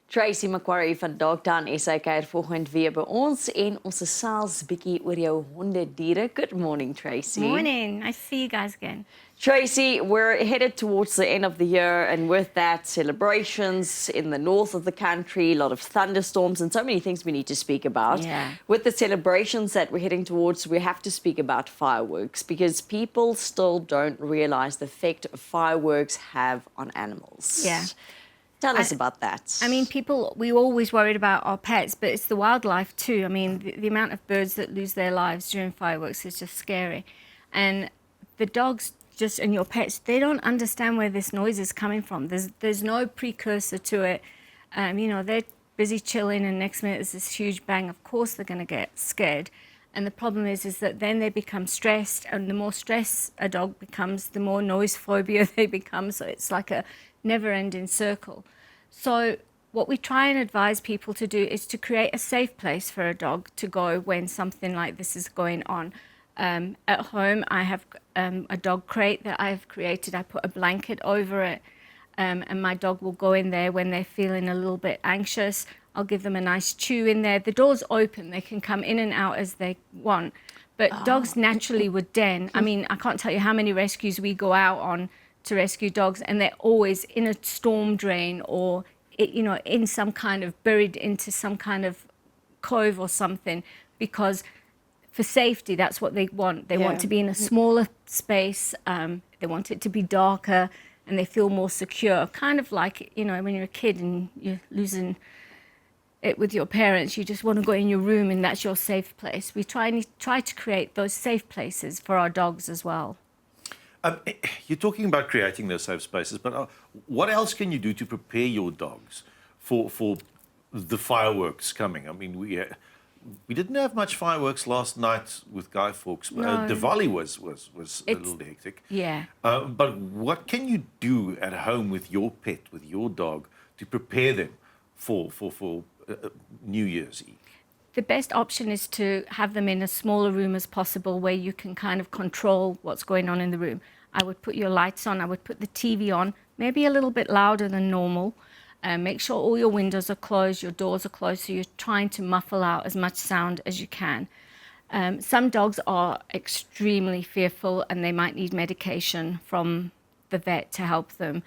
Tracy McQuarrie van Dogtown SA kuier volgende weer by ons en ons gesels bietjie oor jou hondediere. Good morning, Tracy. Morning. Nice to see you guys again. Tracy, we're headed towards the end of the year, and with that, celebrations in the north of the country, a lot of thunderstorms, and so many things we need to speak about. Yeah. With the celebrations that we're heading towards, we have to speak about fireworks because people still don't realize the effect fireworks have on animals. Yeah. Tell us about that. I mean, we always worried about our pets, but it's the wildlife too. I mean, the amount of birds that lose their lives during fireworks is just scary. And the dogs and your pets, they don't understand where this noise is coming from. There's no precursor to it. You know, they're busy chilling and next minute there's this huge bang. Of course they're going to get scared. And the problem is that then they become stressed, and the more stress a dog becomes, the more noise phobia they become. So it's like a never-ending circle. So what we try and advise people to do is to create a safe place for a dog to go when something like this is going on. At home, I have a dog crate that I've created. I put a blanket over it, and my dog will go in there when they're feeling a little bit anxious. I'll give them a nice chew in there. The door's open. They can come in and out as they want. But dogs naturally would den. I mean, I can't tell you how many rescues we go out on to rescue dogs, and they're always in a storm drain or, you know, in some kind of buried into some kind of cove or something, because for safety, that's what they want. They want to be in a smaller space. They want it to be darker, and they feel more secure. Kind of like, you know, when you're a kid and you're losing it with your parents, you just want to go in your room, and that's your safe place. We try to create those safe places for our dogs as well. You're talking about creating those safe spaces, but what else can you do to prepare your dogs for the fireworks coming? I mean, we didn't have much fireworks last night with Guy Fawkes. No. Diwali was a little hectic. Yeah. But what can you do at home with your pet, with your dog, to prepare them for New Year's Eve? The best option is to have them in as small a room as possible where you can kind of control what's going on in the room. I would put your lights on, I would put the TV on, maybe a little bit louder than normal. Make sure all your windows are closed, your doors are closed, so you're trying to muffle out as much sound as you can. Some dogs are extremely fearful and they might need medication from the vet to help them.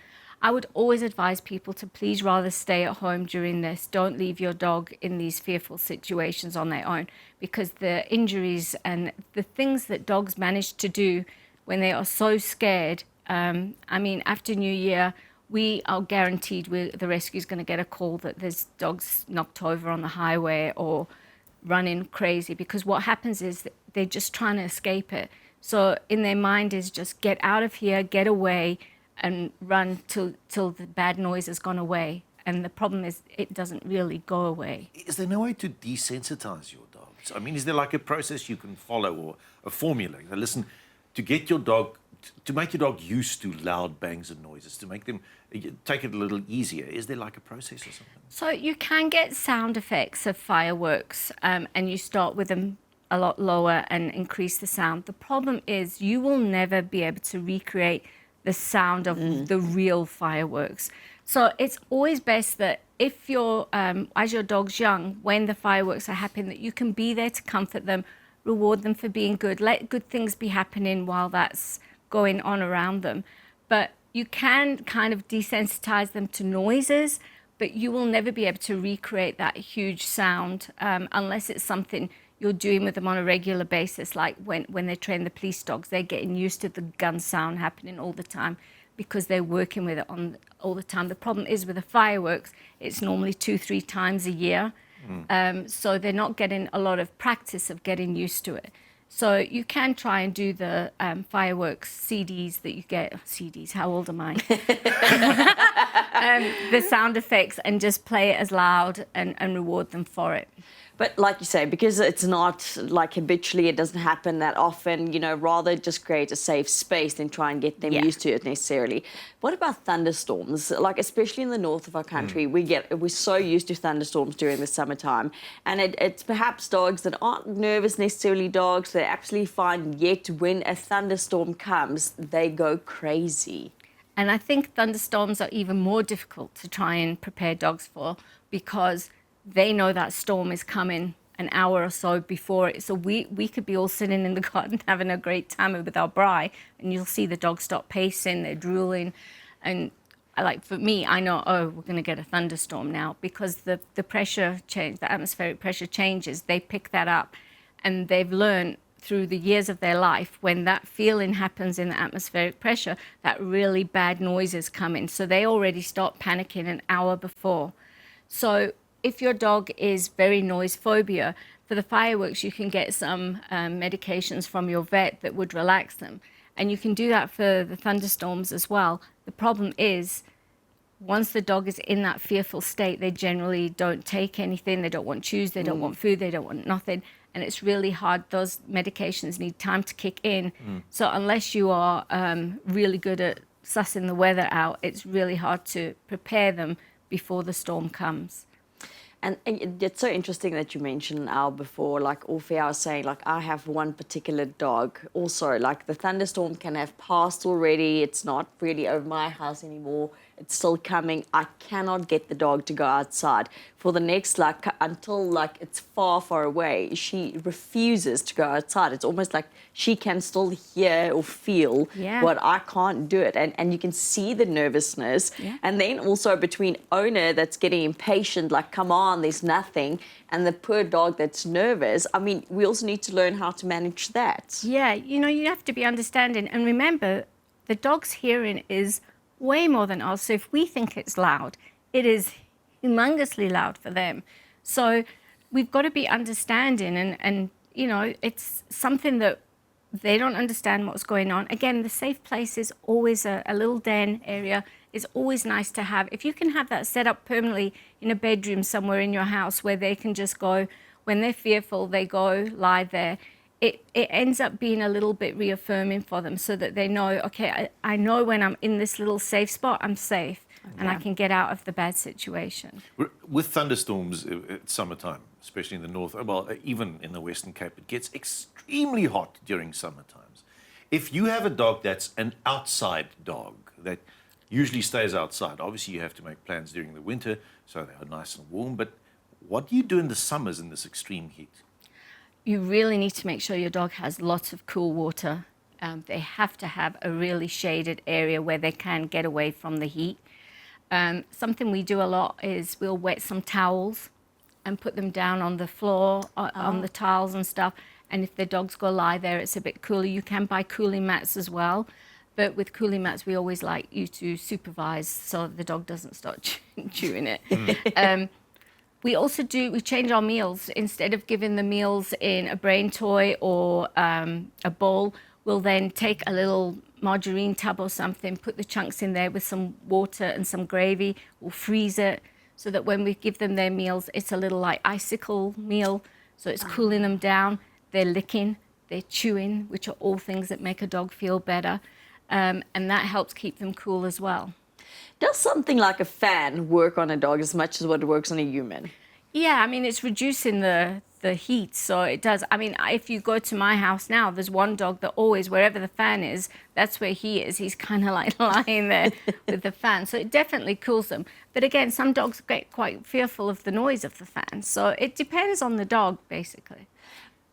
I would always advise people to please rather stay at home during this. Don't leave your dog in these fearful situations on their own, because the injuries and the things that dogs manage to do when they are so scared, I mean, after New Year, we are guaranteed the rescue is going to get a call that there's dogs knocked over on the highway or running crazy, because what happens is that they're just trying to escape it. So in their mind is just get out of here, get away, and run till the bad noise has gone away. And the problem is it doesn't really go away. Is there no way to desensitize your dogs? I mean, is there like a process you can follow or a formula? Listen, to get your dog, to make your dog used to loud bangs and noises, to make them take it a little easier, is there like a process or something? So you can get sound effects of fireworks, and you start with them a lot lower and increase the sound. The problem is you will never be able to recreate the sound of the real fireworks. So it's always best that if you're, as your dog's young, when the fireworks are happening, that you can be there to comfort them, reward them for being good, let good things be happening while that's going on around them. But you can kind of desensitize them to noises, but you will never be able to recreate that huge sound unless it's something you're doing with them on a regular basis, like when they train the police dogs, they're getting used to the gun sound happening all the time because they're working with it all the time. The problem is with the fireworks, it's normally 2-3 times a year, so they're not getting a lot of practice of getting used to it. So you can try and do the fireworks CDs that you get. CDs, how old am I? The sound effects, and just play it as loud and reward them for it. But like you say, because it's not like habitually, it doesn't happen that often, you know, rather just create a safe space than try and get them used to it necessarily. What about thunderstorms? Like, especially in the north of our country, we're so used to thunderstorms during the summertime. And it's perhaps dogs that aren't nervous necessarily dogs, they're absolutely fine, yet when a thunderstorm comes, they go crazy. And I think thunderstorms are even more difficult to try and prepare dogs for because they know that storm is coming an hour or so before it. So we could be all sitting in the garden having a great time with our berei, and you'll see the dogs stop pacing, they're drooling. And like for me, I know, oh, we're going to get a thunderstorm now because the pressure change, the atmospheric pressure changes. They pick that up, and they've learned through the years of their life, when that feeling happens in the atmospheric pressure, that really bad noise is coming. So they already start panicking an hour before. So if your dog is very noise phobia, for the fireworks, you can get some medications from your vet that would relax them. And you can do that for the thunderstorms as well. The problem is, once the dog is in that fearful state, they generally don't take anything. They don't want chews, they don't want food, they don't want nothing. And it's really hard. Those medications need time to kick in. So unless you are really good at sussing the weather out, it's really hard to prepare them before the storm comes. And it's so interesting that you mentioned an hour before, like Orphe, I was saying, like I have one particular dog also, like the thunderstorm can have passed already. It's not really over my house anymore. It's still coming. I cannot get the dog to go outside for the next, like, until like it's far, far away. She refuses to go outside. It's almost like she can still hear or feel what I can't do it. And you can see the nervousness. And then also between owner that's getting impatient, like, come on, there's nothing, and the poor dog that's nervous. I mean, we also need to learn how to manage that. Yeah, you know, you have to be understanding. And remember, the dog's hearing is way more than us. So if we think it's loud, it is humongously loud for them. So we've got to be understanding, and you know, it's something that they don't understand what's going on. Again, the safe place is always a little den area is always nice to have. If you can have that set up permanently in a bedroom somewhere in your house where they can just go, when they're fearful, they go lie there. It ends up being a little bit reaffirming for them so that they know, okay, I know when I'm in this little safe spot, I'm safe and I can get out of the bad situation. With thunderstorms at summertime, especially in the north, well, even in the Western Cape, it gets extremely hot during summer times. If you have a dog that's an outside dog that usually stays outside, obviously you have to make plans during the winter so they are nice and warm, but what do you do in the summers in this extreme heat? You really need to make sure your dog has lots of cool water. They have to have a really shaded area where they can get away from the heat. Something we do a lot is we'll wet some towels and put them down on the floor, on the tiles and stuff. And if the dogs go lie there, it's a bit cooler. You can buy cooling mats as well. But with cooling mats, we always like you to supervise so the dog doesn't start chewing it. We also we change our meals. Instead of giving the meals in a brain toy or a bowl, we'll then take a little margarine tub or something, put the chunks in there with some water and some gravy. We'll freeze it so that when we give them their meals, it's a little like icicle meal. So it's cooling them down. They're licking, they're chewing, which are all things that make a dog feel better. And that helps keep them cool as well. Does something like a fan work on a dog as much as what it works on a human? Yeah, I mean, it's reducing the heat, so it does. I mean, if you go to my house now, there's one dog that always, wherever the fan is, that's where he is. He's kind of like lying there with the fan. So it definitely cools them. But again, some dogs get quite fearful of the noise of the fan. So it depends on the dog, basically.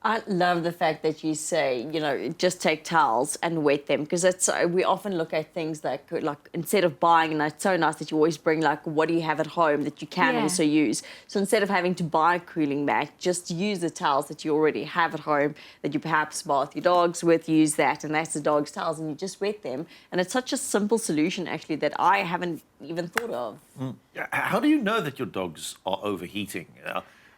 I love the fact that you say, you know, just take towels and wet them, because it's we often look at things like instead of buying, and it's so nice that you always bring like what do you have at home that you can also use. So instead of having to buy a cooling mat, just use the towels that you already have at home that you perhaps bath your dogs with, use that, and that's the dog's towels, and you just wet them. And it's such a simple solution actually that I haven't even thought of. How do you know that your dogs are overheating?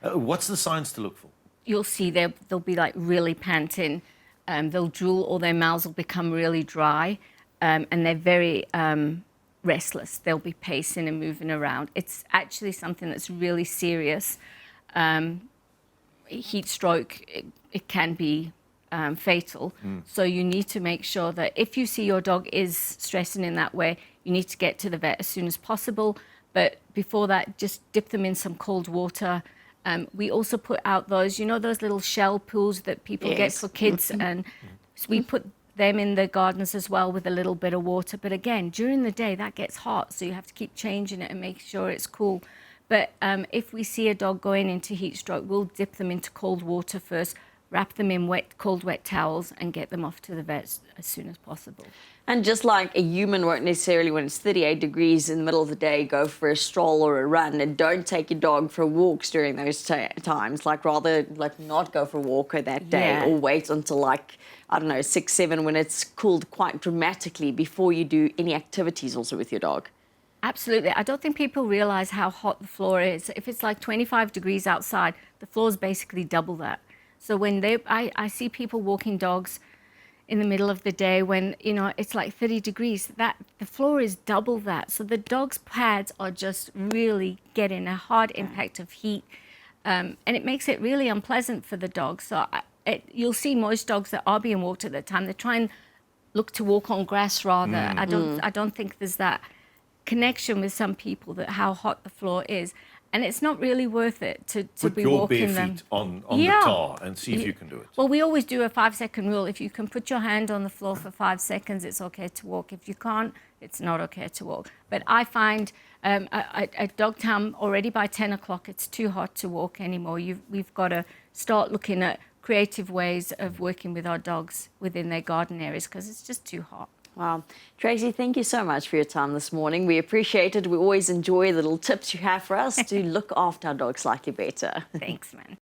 What's the signs to look for? You'll see they'll be like really panting, they'll drool or their mouths will become really dry, and they're very restless. They'll be pacing and moving around. It's actually something that's really serious. Heat stroke, it can be fatal. So you need to make sure that if you see your dog is stressing in that way, you need to get to the vet as soon as possible. But before that, just dip them in some cold water. We also put out those, you know, those little shell pools that people get for kids, and so we put them in the gardens as well with a little bit of water. But again, during the day, that gets hot, so you have to keep changing it and make sure it's cool. But if we see a dog going into heat stroke, we'll dip them into cold water first, wrap them in cold, wet towels, and get them off to the vets as soon as possible. And just like a human won't necessarily, when it's 38 degrees in the middle of the day, go for a stroll or a run, and don't take your dog for walks during those times. Like rather, like not go for a walk that day, or wait until like, I don't know, 6, 7 when it's cooled quite dramatically before you do any activities also with your dog. Absolutely. I don't think people realize how hot the floor is. If it's like 25 degrees outside, the floor is basically double that. So when I see people walking dogs in the middle of the day when, you know, it's like 30 degrees, the floor is double that. So the dog's pads are just really getting a hard impact of heat. And it makes it really unpleasant for the dog. So you'll see most dogs that are being walked at that time, they try and look to walk on grass rather. I don't think there's that connection with some people that how hot the floor is. And it's not really worth it to be walking them. Put your bare feet on the tar and see if you can do it. Well, we always do a 5-second rule. If you can put your hand on the floor for 5 seconds, it's okay to walk. If you can't, it's not okay to walk. But I find at Dogtown, already by 10 o'clock, it's too hot to walk anymore. We've got to start looking at creative ways of working with our dogs within their garden areas because it's just too hot. Wow. Tracy, thank you so much for your time this morning. We appreciate it. We always enjoy the little tips you have for us to look after our dogs slightly better. Thanks, man.